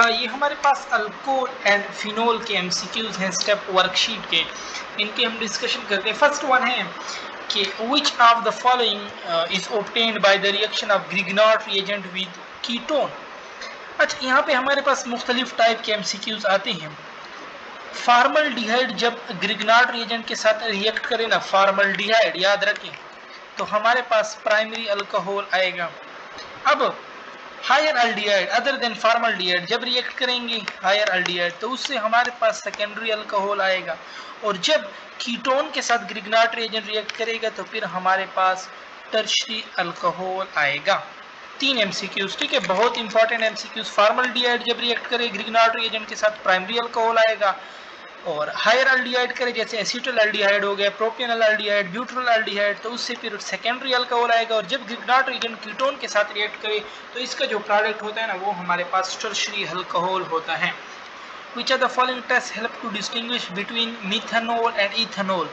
ये हमारे पास alcohol and phenol के एमसीक्यूज हैं स्टेप वर्कशीट के, इनके हम डिस्कशन करते हैं। फर्स्ट वन है कि which of the following is obtained by the reaction of Grignard reagent with ketone. अच्छा, यहाँ पे हमारे पास मुख्तलिफ टाइप के एमसीक्यूज आते हैं। फार्मल्डिहाइड जब ग्रिग्नार्ड रिएजेंट के साथ रिएक्ट करे ना, फार्मल्डिहाइड याद रखें, तो हमारे पास प्राइमरी अल्कोहल आएगा। अब higher aldehyde other than formaldehyde जब रिएक्ट करेंगे हायर अल्डिहाइड, तो उससे हमारे पास सेकेंडरी अल्कोहल आएगा। और जब कीटोन के साथ ग्रिग्नार्ड रिएजेंट रिएक्ट करेगा तो फिर हमारे पास टर्शरी अल्कोहल आएगा। 3 एमसीक्यूज, ठीक है, बहुत इंपॉर्टेंट एमसीक्यूज। फार्मल्डिहाइड जब रिएक्ट करे ग्रिग्नार्ड रिएजेंट के साथ प्राइमरी अल्कोहल आएगा, और हायर अल्डिहाइड करे जैसे एसिटल अल्डिहाइड हो गया, प्रोपेनल अल्डिहाइड, ब्यूट्रल अल्डिहाइड, तो उससे फिर सेकेंडरी अल्कोहल आएगा। और जब ग्रिग्नार्ड रिएजेंट कीटोन के साथ रिएक्ट करे तो इसका जो प्रोडक्ट होता है ना, वो हमारे पास टर्शरी अल्कोहल होता है। Which of the following tests help to distinguish between methanol and ethanol?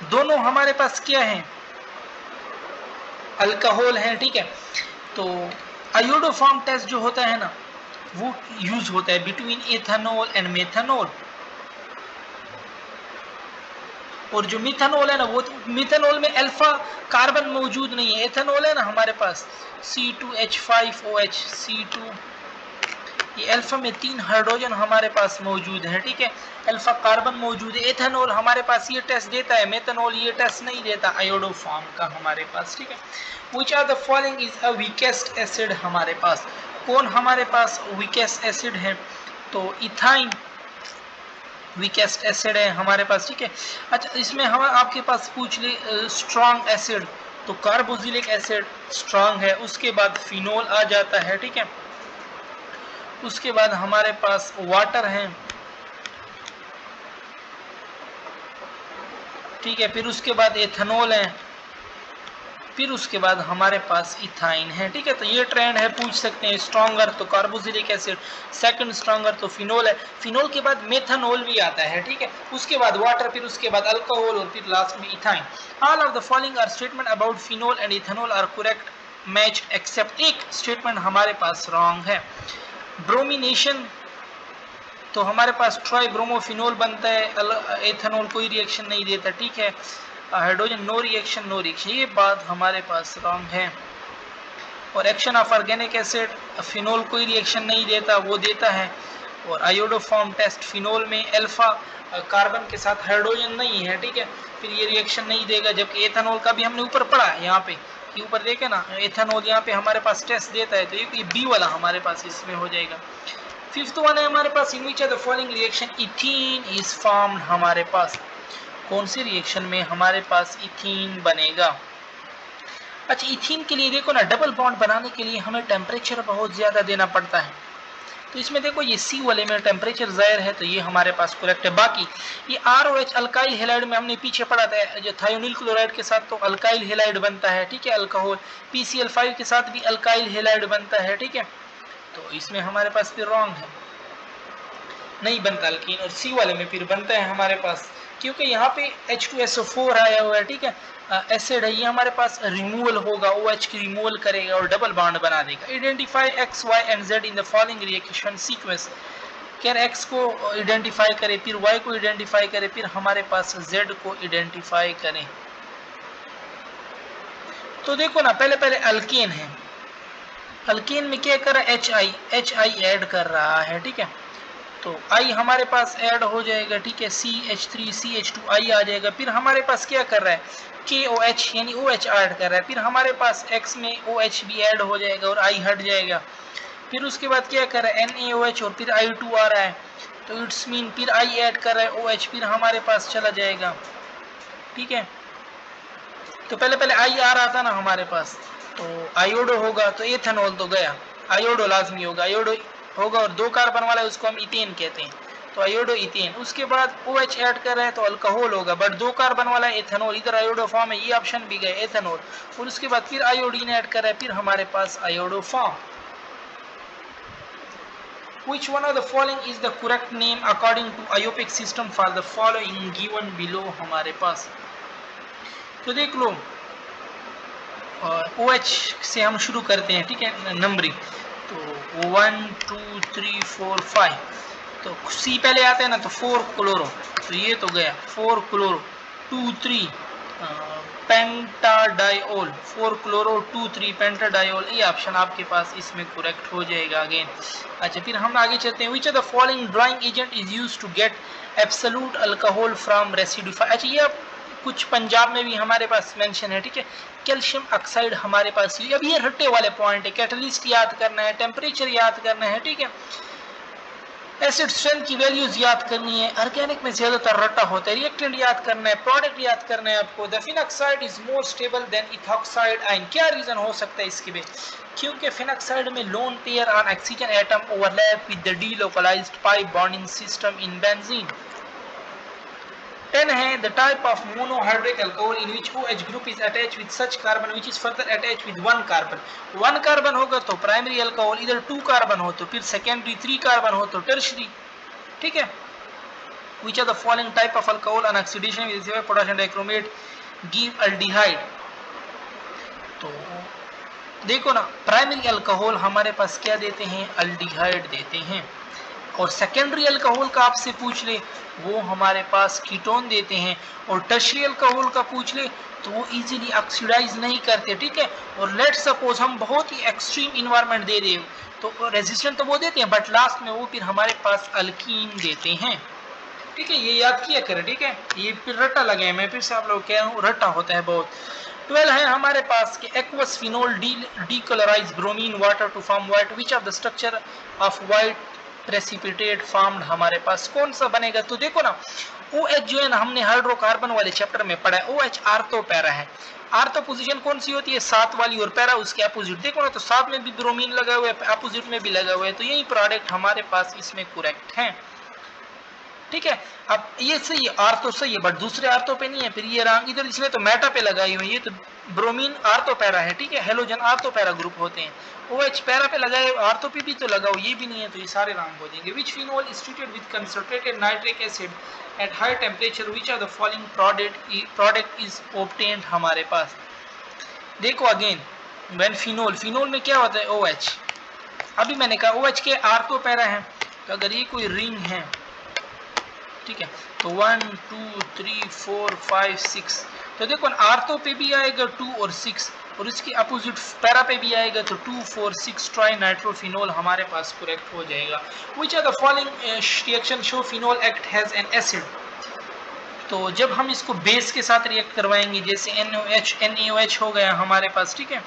दोनों हमारे पास क्या है, अल्कोहल है, ठीक है। तो आयोडोफॉर्म टेस्ट जो होता है ना, वो यूज होता है बिटवीन एथेनॉल एंड मेथेनॉल। और जो मिथेनॉल है ना, वो मिथेनॉल में अल्फा कार्बन मौजूद नहीं है। एथेनॉल है ना हमारे पास C2H5OH, C2, ये अल्फा में 3 हाइड्रोजन हमारे पास मौजूद है, ठीक है, अल्फा कार्बन मौजूद है। एथेनॉल हमारे पास ये टेस्ट देता है, मेथेनॉल ये टेस्ट नहीं देता आयोडोफॉर्म का हमारे पास, ठीक है। Which are the following is a weakest acid, हमारे पास कौन हमारे पास वीकेस्ट एसिड है, तो इथाइन वीकेस्ट एसिड है हमारे पास, ठीक है। अच्छा, इसमें हम आपके पास पूछ ले स्ट्रॉन्ग एसिड, तो कार्बोक्सिलिक एसिड स्ट्रॉन्ग है, उसके बाद फिनोल आ जाता है, ठीक है। उसके बाद हमारे पास वाटर है, ठीक है, फिर उसके बाद एथेनॉल है, फिर उसके बाद हमारे पास इथाइन है, ठीक है। तो ये ट्रेंड है, पूछ सकते हैं। स्ट्रॉन्गर तो कार्बोक्सिलिक एसिड, सेकंड स्ट्रॉन्गर तो फिनोल है, फिनोल के बाद मेथनॉल भी आता है, ठीक है, उसके बाद वाटर, फिर उसके बाद अल्कोहल और फिर लास्ट में ethyne. All of the following are statement about phenol and ethanol are correct match except एक स्टेटमेंट हमारे पास रॉन्ग है। ब्रोमिनेशन, तो हमारे पास ट्राई ब्रोमोफिनोल बनता है, एथेनॉल कोई रिएक्शन नहीं देता, ठीक है। Hydrogen no reaction, no reaction, ये बात हमारे पास रॉन्ग है। और action of organic acid, phenol कोई रिएक्शन नहीं देता, वो देता है। और आयोडोफॉर्म टेस्ट, फिनोल में अल्फा कार्बन के साथ हाइड्रोजन नहीं है, ठीक है, फिर ये रिएक्शन नहीं देगा। जबकि एथेनॉल का भी हमने ऊपर पढ़ा है, यहाँ पे ऊपर देखे ना, एथेनॉल यहाँ पे हमारे पास टेस्ट देता है, तो ये बी वाला हमारे पास इसमें हो जाएगा। फिफ्थ वन है हमारे पास, in which of the following reaction ethene is formed, हमारे पास कौन सी रिएक्शन में हमारे पास इथीन बनेगा। अच्छा, इथीन के लिए देखो ना, डबल बॉन्ड बनाने के लिए हमें टेम्परेचर बहुत ज़्यादा देना पड़ता है। तो इसमें देखो ये सी वाले में टेम्परेचर ज़ाहिर है, तो ये हमारे पास करेक्ट है। बाकी ये ROH अल्काइल हेलाइड में हमने पीछे पढ़ा था, जो थायोनिल क्लोराइड के साथ तो अल्काइल हेलाइड बनता है, ठीक है, अल्कोहल। PCl5 के साथ भी अल्काइल हेलाइड बनता है, ठीक है। तो इसमें हमारे पास फिर रॉन्ग है, नहीं बनता अल्कीन। और सी वाले में फिर बनता है हमारे पास, क्योंकि यहाँ पे H2SO4 आया हुआ है, ठीक है, एसिड है, ये हमारे पास रिमूवल होगा, OH की रिमूवल करेगा और डबल बॉन्ड बना देगा। Identify X, Y and Z in the following reaction sequence, क्या X को आइडेंटिफाई करें, फिर Y को आइडेंटिफाई करें, फिर हमारे पास Z को आइडेंटिफाई करें। तो देखो ना, पहले पहले अल्केन है, अल्केन में क्या कर रहा है, HI ऐड कर रहा है, ठीक है। तो I हमारे पास ऐड हो जाएगा, ठीक है, CH3 CH2 I आ जाएगा। फिर हमारे पास क्या कर रहा है, KOH यानी OH ऐड कर रहा है, फिर हमारे पास X में OH भी ऐड हो जाएगा और I हट जाएगा। फिर उसके बाद क्या कर रहा है, NaOH और फिर I2 आ रहा है, तो इट्स मीन फिर I ऐड कर रहा है OH, फिर हमारे पास चला जाएगा, ठीक है। तो पहले पहले I आ रहा था ना हमारे पास, तो आयोडो होगा, तो एथेनॉल तो गया, आयोडो लाजमी होगा, आयोडो होगा, और 2 कार्बन वाला है उसको हम इथेन कहते हैं, तो आयोडो इथेन। उसके बाद OH ऐड कर रहे हैं तो अल्कोहल होगा, बट 2 कार्बन वाला है एथेनॉल, इधर आयोडो फॉर्म है, ये ऑप्शन भी गए एथेनॉल। और उसके बाद फिर आयोडीन ऐड कर रहा है, फिर हमारे पास iodoform. Which one of the following is the correct name according to IUPAC system for the following given below, हमारे पास तो देख लो, और OH से हम शुरू करते हैं, ठीक है, नंबरिंग। तो 1 2 3 4 5, तो सी पहले आता है ना, तो 4 क्लोरो, तो ये तो गया 4 क्लोरो 2 3 पेंटाडाइओल, 4 क्लोरो 2 3 पेंटाडाइओल, ये ऑप्शन आपके पास इसमें करेक्ट हो जाएगा अगेन। अच्छा, फिर हम आगे चलते हैं। Which are the following drying agent is used to get absolute alcohol from residue. अच्छा, ये कुछ पंजाब में भी हमारे पास मेंशन है, ठीक है। कैल्शियम ऑक्साइड हमारे पास, अब ये रट्टे वाले पॉइंट है, कैटलिस्ट याद करना है, टेम्परेचर याद करना है, ठीक है, एसिड स्ट्रेंथ की वैल्यूज याद करनी है, ऑर्गेनिक में ज्यादातर रट्टा होता है, रिएक्टेंट याद करना है, प्रोडक्ट याद करना है आपको। The phenoxide is more stable then ethoxide ion, क्या रीजन हो सकता है इसके लिए? क्योंकि फिनॉक्साइड में lone pair on oxygen atom overlap with the delocalised pi bonding system in benzene. 10 है the type of monohydric alcohol in which OH group is attached with such carbon which is further attached with 1 carbon. 1 carbon होगा तो primary alcohol, इधर 2 carbon हो तो फिर secondary, 3 carbon हो तो tertiary, ठीक है। Which are the following type of alcohol on oxidation with potassium dichromate give aldehyde. तो देखो ना, प्राइमरी अल्कोहल हमारे पास क्या देते हैं? अल्डिहाइड देते हैं। और सेकेंडरी अल्कोहल का आपसे पूछ ले, वो हमारे पास कीटोन देते हैं। और टर्शियरी अल्कोहल का पूछ ले तो वो इजीली ऑक्सीडाइज नहीं करते, ठीक है। और लेट सपोज हम बहुत ही एक्सट्रीम इन्वायरमेंट दे रहे हो तो रेजिस्टेंट तो वो देते हैं, बट लास्ट में वो फिर हमारे पास अल्कीन देते हैं, ठीक है। ये याद किया करें, ठीक है। ये फिर रट्टा लगे, मैं फिर से आप लोग कह रहा हूँ, रट्टा होता है बहुत। 12 है हमारे पास कि aqueous phenol decolourise bromine water to form white. Which of the structure of white precipitate formed हमारे पास कौन सा बनेगा? तो देखो ना, OH जो है ना, हमने हाइड्रोकार्बन वाले चैप्टर में पढ़ा है, OH आर्थो पैरा है। आर्थो पोजीशन कौन सी होती है? 7 वाली, और पैरा उसके अपोजिट। देखो ना, तो 7 में भी ब्रोमीन लगा हुआ है, अपोजिट में भी लगा हुआ है, तो यही प्रोडक्ट हमारे पास इसमें करेक्ट है, ठीक है। अब ये सही है, आर्थो सही है, बट दूसरे आर्थो पे नहीं है, फिर ये रंग इधर इसने तो मेटा पे लगाई हुई है, ये तो ब्रोमीन आर्थो पैरा है, ठीक है। हेलोजन आर्थो पैरा ग्रुप होते हैं, OH पैरा पे लगाए, आर्थो पे भी तो लगाओ, ये भी नहीं है, तो ये सारे रंग हो जाएंगे। Which phenol is treated with concentrated nitric acid at high temperature, which are the following product is obtained हमारे पास। देखो अगेन, व्हेन फिनोल में क्या होता है? OH। अभी मैंने कहा OH के आर्थो पैरा है, तो अगर ये कोई रिंग है, ठीक है, तो 1 2 3 4 5 6, तो देखो आर्थो पे भी आएगा 2 और 6, और इसके अपोजिट पैरा पे भी आएगा, तो 2 4 6 ट्राई नाइट्रोफिनोल हमारे पास करेक्ट हो जाएगा। Which are the following reaction show phenol act has an acid. तो जब हम इसको बेस के साथ रिएक्ट करवाएंगे, जैसे NaOH हो गया हमारे पास, ठीक है,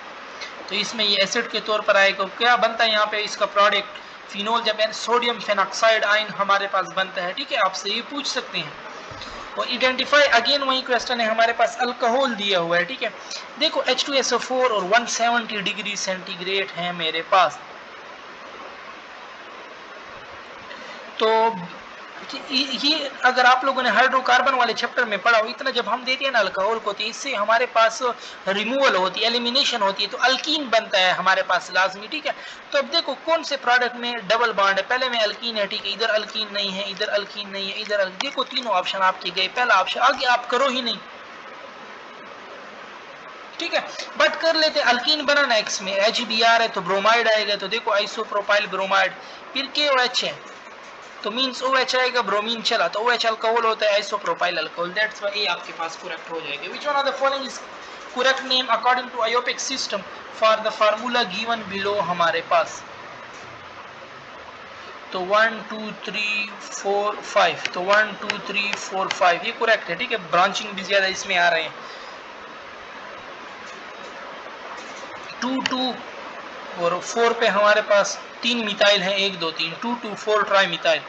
तो इसमें ये एसिड के तौर पर आएगा। क्या बनता है यहाँ पे इसका प्रोडक्ट? फिनोल। जब सोडियम फेनॉक्साइड आयन हमारे पास बनता है, ठीक है, आपसे ये पूछ सकते हैं। और आइडेंटिफाई, अगेन वही क्वेश्चन है, हमारे पास अल्कोहल दिया हुआ है, ठीक है। देखो H2SO4 और 170 डिग्री सेंटीग्रेड है मेरे पास। तो ये अगर आप लोगों ने हाइड्रोकार्बन वाले चैप्टर में पढ़ा हो, इतना जब हम देते हैं ना अल्कोहल को, तो इससे हमारे पास रिमूवल होती है, एलिमिनेशन होती है, तो अल्कीन बनता है हमारे पास लाजमी, ठीक है। तो अब देखो कौन से प्रोडक्ट में डबल बॉन्ड है, पहले में अल्कीन है, ठीक है, इधर अल्कीन नहीं है, इधर अल्कीन नहीं है, इधर देखो तीनों ऑप्शन आपके गए, पहला ऑप्शन आगे आप करो ही नहीं, ठीक है। बट कर लेते, अल्कीन बना ना, एक्स में HBr है तो ब्रोमाइड आएगा, तो देखो आइसोप्रोपाइल ब्रोमाइड, फिर KOH है तो मींस OH आएगा, ब्रोमीन चला तो OH अल्कोहल होता है, isopropyl alcohol, that's why a आपके पास करेक्ट हो जाएगा। Which one of the following is correct name according to IUPAC system for the formula given below हमारे पास। तो 1 2 3 4 5, तो 1 2 3 4 5 ये करेक्ट है, ठीक है। ब्रांचिंग भी ज्यादा इसमें आ रहे हैं। 2 2 और 4 पे हमारे पास 3 मिथाइल है, 1 2 3, 2 2 4 ट्राई मिथाइल,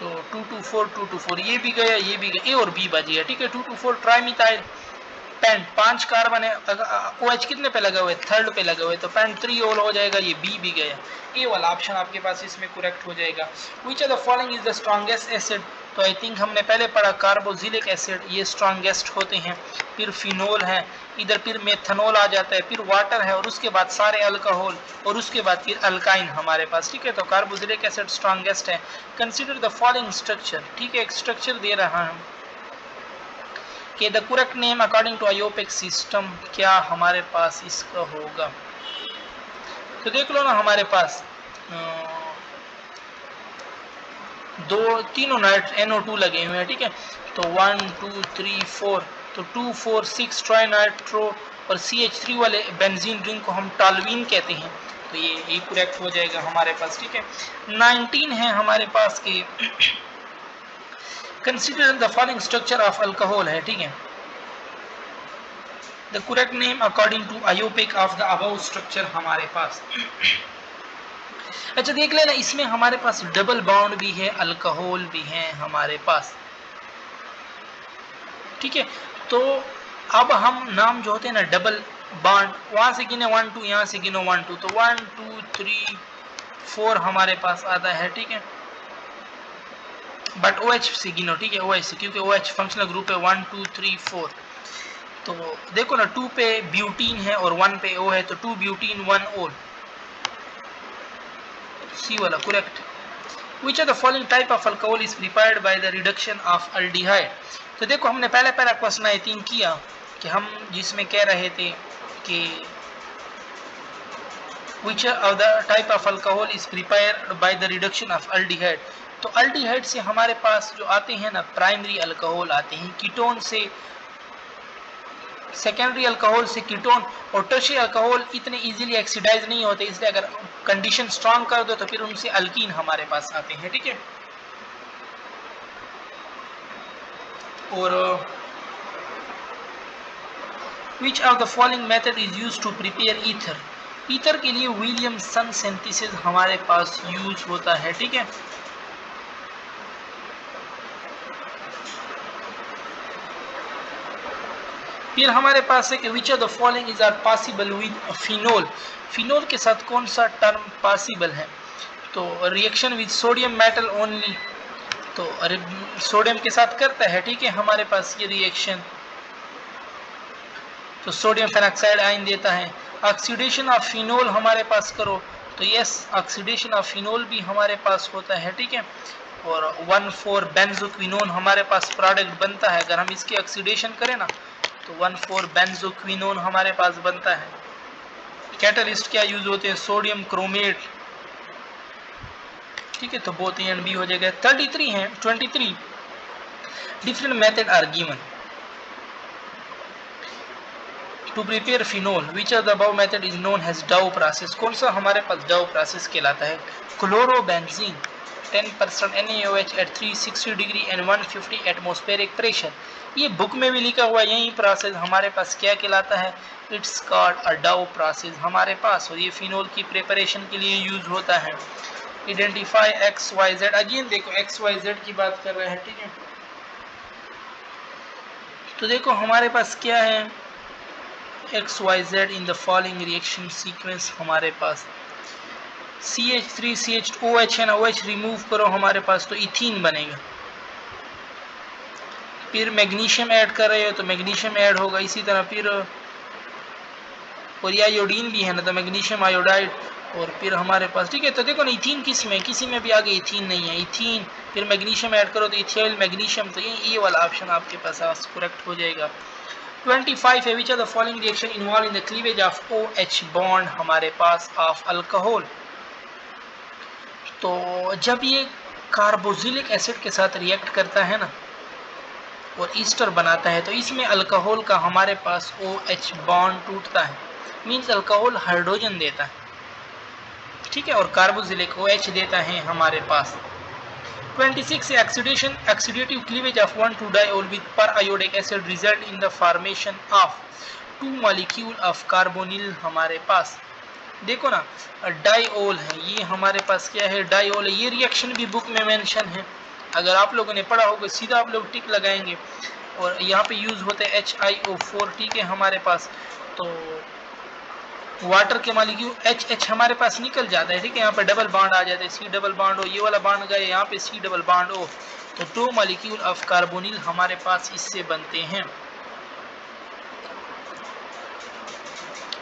तो 2 2 4 2 2 4 ये भी गया, ये भी गया, ए और बी बच गया, ठीक है। 2 2 4 ट्राई मिथाइल पेंट 5 कार्बन है, OH कितने पे लगा हुआ है? थर्ड पे लगा हुआ है, तो पेंट 3 ओल हो जाएगा, ये बी भी गया, ए वाला ऑप्शन आपके पास इसमें करेक्ट हो जाएगा। Which are the following is the strongest acid, तो आई थिंक हमने पहले पढ़ा कार्बोक्सिलिक एसिड, ये स्ट्रॉन्गेस्ट होते हैं, फिर फिनोल है, इधर फिर मेथनॉल आ जाता है, फिर वाटर है, और उसके बाद सारे अल्कोहल, और उसके बाद फिर अल्काइन हमारे पास, ठीक है। तो कार्बोक्सिलिक एसिड स्ट्रॉन्गेस्ट है। कंसीडर द फॉलोइंग स्ट्रक्चर, ठीक है, एक स्ट्रक्चर दे रहा है कि the correct name according to IUPAC system, क्या हमारे पास इसका होगा? तो देख लो ना हमारे पास तीनों NO2 लगे हुए हैं, ठीक है। तो 1 2 3 4, तो 2 4 6 ट्राइनाइट्रो और CH3 वाले बेंजीन रिंग को हम टॉल्यूइन कहते हैं। तो ये करेक्ट हो जाएगा हमारे पास, ठीक है। 19 है हमारे पास के consider the following structure of alcohol है, ठीक है। The correct name according to IUPAC of the above structure हमारे पास। अच्छा देख लेना, इसमें हमारे पास डबल बॉन्ड भी है, अल्कोहल भी है हमारे पास, ठीक है। तो अब हम नाम जो होते हैं ना डबल बॉन्ड, वहां से गिने 1 2, यहाँ से गिनो 1 2, तो 1 2 3 4 हमारे पास आता है, ठीक है। बट OH से गिनो, ठीक है, OH से, क्योंकि OH फंक्शनल ग्रुप है 1 2 3 4। तो देखो ना 2 पे ब्यूटीन है और 1 पे O है, तो 2 ब्यूटीन 1 ओल, सी वाला correct. Which of the following type of alcohol is prepared by the reduction of aldehyde? तो देखो हमने पहले क्वेश्चन आई थिंक किया कि हम जिसमें कह रहे थे कि which of the type of alcohol is prepared by the reduction of aldehyde। तो अल्डिहाइड से हमारे पास जो आते हैं ना प्राइमरी अल्कोहल आते हैं, कीटोन से सेकेंडरी अल्कोहल से कीटोन, और टर्शियरी अल्कोहल इतने इजीली ऑक्सीडाइज नहीं होते, इसलिए अगर कंडीशन स्ट्रांग कर दो तो फिर उनसे अल्कीन हमारे पास आते हैं, ठीक है। और which of the following method is used to prepare ether? Ether के लिए विलियमसन सिंथेसिस हमारे पास यूज होता है, ठीक है। फिर हमारे पास है कि which of the following is are possible with phenol. Phenol के साथ कौन सा टर्म पॉसिबल है? तो reaction with sodium metal only, तो सोडियम के साथ करता है, ठीक है, हमारे पास ये रिएक्शन, तो सोडियम फेनॉक्साइड आयन देता है। ऑक्सीडेशन ऑफ फिनोल हमारे पास करो, तो यस ऑक्सीडेशन ऑफ फिनोल भी हमारे पास होता है, ठीक है। और 1,4 बेंजोक्विनोन हमारे पास प्रोडक्ट बनता है, अगर हम इसकी ऑक्सीडेशन करें ना तो 1,4 बेंजोक्विनोन हमारे पास बनता है। कैटलिस्ट क्या यूज होते हैं? सोडियम क्रोमेट, ठीक है, तो बोथ ए एंड बी हो जाएगा। 33 है 23 different method are given to prepare phenol, which of the above method is known as Dow process. कौन सा हमारे पास डाउ प्रोसेस कहलाता है? Chlorobenzene 10% NaOH at 360 degree and 150 atmospheric pressure, ये बुक में भी लिखा हुआ यही प्रोसेस हमारे पास क्या कहलाता है? इट्स कॉल्ड अ डाउ प्रोसेस हमारे पास, और ये फिनोल की प्रिपरेशन के लिए यूज होता है। आइडेंटिफाई XYZ, अगेन देखो XYZ की बात कर रहे हैं, ठीक है। तो देखो हमारे पास क्या है XYZ in the following reaction sequence, हमारे पास CH3 CH2OH है ना, OH रिमूव करो हमारे पास तो इथीन बनेगा। फिर मैग्नीशियम ऐड कर रहे हो तो मैग्नीशियम ऐड होगा, इसी तरह फिर और आयोडीन भी है ना, तो मैग्नीशियम आयोडाइड, और फिर हमारे पास, ठीक है। तो देखो ना इथीन किसी में भी आगे इथीन नहीं है, इथीन फिर मैग्नीशियम ऐड करो तो इथाइल मैग्नीशियम, तो ये वाला ऑप्शन आपके पास करेक्ट हो जाएगा। 25 है which are the following reaction involve in the cleavage of OH bond हमारे पास ऑफ अल्कोहल। तो जब ये कार्बोक्सिलिक एसिड के साथ रिएक्ट करता है ना और ईस्टर बनाता है, तो इसमें अल्कोहल का हमारे पास OH बॉन्ड टूटता है, मींस अल्कोहल हाइड्रोजन देता है, ठीक है, और कार्बोक्सिलिक OH देता है हमारे पास। 26 oxidative cleavage of 1,2 diol with periodic acid result in the formation of 2 molecule of carbonyl हमारे पास। देखो ना डाइऑल है, ये हमारे पास क्या है? डाइऑल है। ये रिएक्शन भी बुक में मेंशन है, अगर आप लोगों ने पढ़ा होगा सीधा आप लोग टिक लगाएंगे। और यहाँ पे यूज होते हैं HiO4, ठीक है, हमारे पास तो वाटर के मॉलिक्यूल H हमारे पास निकल जाता है, ठीक है, यहाँ पे डबल बॉन्ड आ जाता है, C डबल बॉन्ड हो, ये वाला बॉन्ड गए यहाँ पे C डबल बॉन्ड हो, तो 2 मॉलिक्यूल ऑफ कार्बोनिल हमारे पास इससे बनते हैं।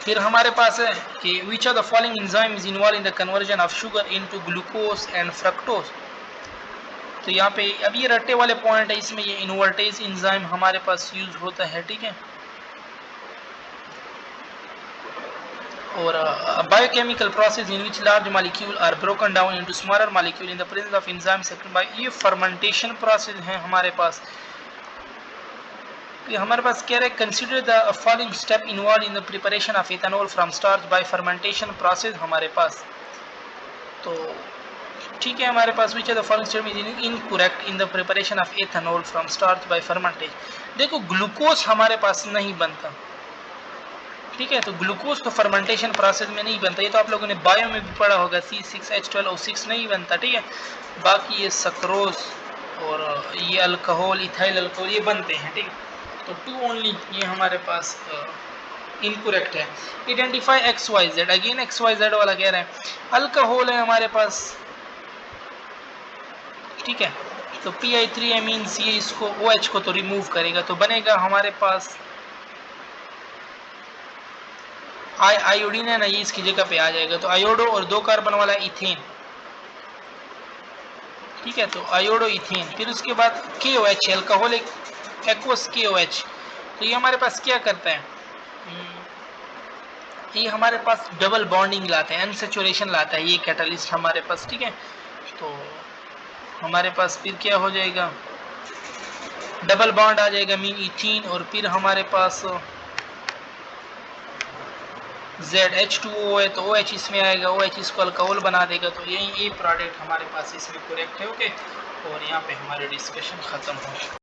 फिर हमारे पास है कि which of the following enzyme is involve in the conversion of sugar into glucose and fructose. तो यहाँ पे अब ये रट्टे वाले पॉइंट है, इसमें ये इन्वर्टेज एंजाइम हमारे पास यूज होता है, ठीक है। और biochemical process in which large molecule are broken down into smaller molecule in the presence of enzyme secreted by, ये फर्मेंटेशन प्रोसेस है हमारे पास। हमारे पास कह रहे हैं consider the following step involve in the preparation of ethanol from starch by fermentation process हमारे पास। तो ठीक है, हमारे पास which are the following step is incorrect in the preparation of ethanol from starch by fermentation. देखो glucose हमारे पास नहीं बनता, ठीक है, तो ग्लूकोज तो फर्मेंटेशन प्रोसेस में नहीं बनता, ये तो आप लोगों ने बायो में भी पढ़ा होगा, C6H12O6 नहीं बनता, ठीक है। बाकी ये सक्रोज और ये अल्कोहल, इथाइल अल्कोहल, ये बनते हैं, ठीक है। तो 2 ओनली ये हमारे पास इनकरेक्ट है। आइडेंटिफाई XYZ, अगेन XYZ वाला कह रहे हैं अल्कोहल है हमारे पास, ठीक है। तो PI3 एमीन्स ये इसको OH को तो रिमूव करेगा, तो बनेगा हमारे पास आयोडीन है ना, ये इसकी जगह पे आ जाएगा, तो आयोडो और 2 कार्बन वाला इथेन, ठीक है। तो आयोडो इथेन, फिर उसके बाद KOH अल्कोहलिक एक्वस KOH, तो ये हमारे पास क्या करता है, ये हमारे पास डबल बॉन्डिंग लाते हैं, अनसैचुरेशन लाता है ये कैटलिस्ट हमारे पास, ठीक है। तो हमारे पास फिर क्या हो जाएगा, डबल बॉन्ड आ जाएगा मीन इथीन, और फिर हमारे पास ZH2O है तो OH इसमें आएगा, OH इसको अल्कोहल बना देगा, तो यही ये प्रोडक्ट हमारे पास इसमें करेक्ट है, ओके। और यहाँ पे हमारी डिस्कशन ख़त्म हो।